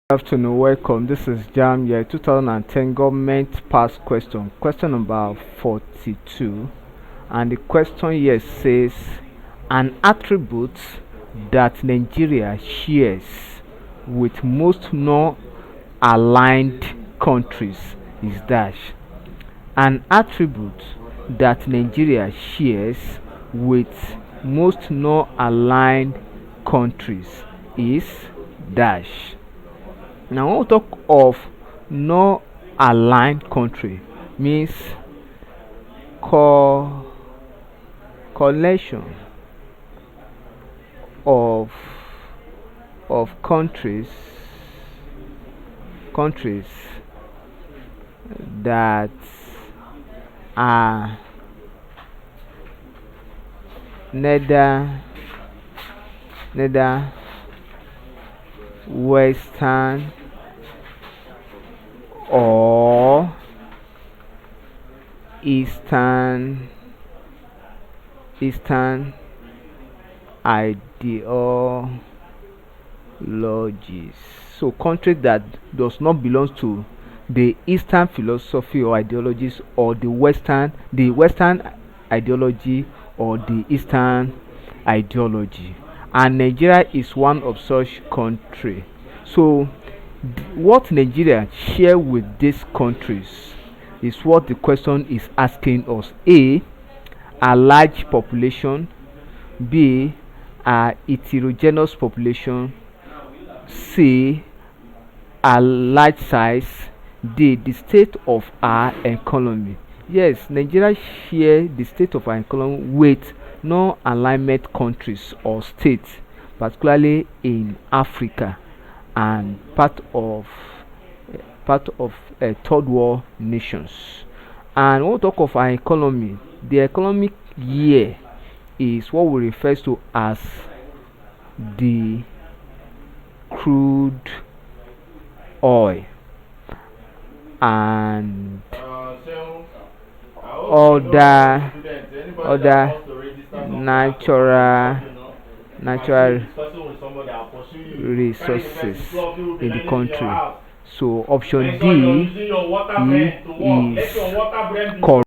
Afternoon, welcome. This is Jamb, yeah, 2010 government pass question, question number 42. And the question here says an attribute that Nigeria shares with most non aligned countries is dash. An attribute that Nigeria shares with most non aligned countries is dash. Now, when we talk of non aligned country, means co- collection of countries that are neither neither western or eastern ideologies. So countries that does not belong to the eastern philosophy or ideologies, or the western ideology, or the eastern ideology. And Nigeria is one of such country. So what Nigeria share with these countries is what the question is asking us. A large population. B, a heterogeneous population. C, a large size. D, the state of our economy. Yes, Nigeria share the state of our economy with non-alignment countries or states, particularly in Africa and part of third world nations. And when we talk of our economy, the economic year is what we refer to as the crude oil and other other natural natural resources in the country. So option D is correct.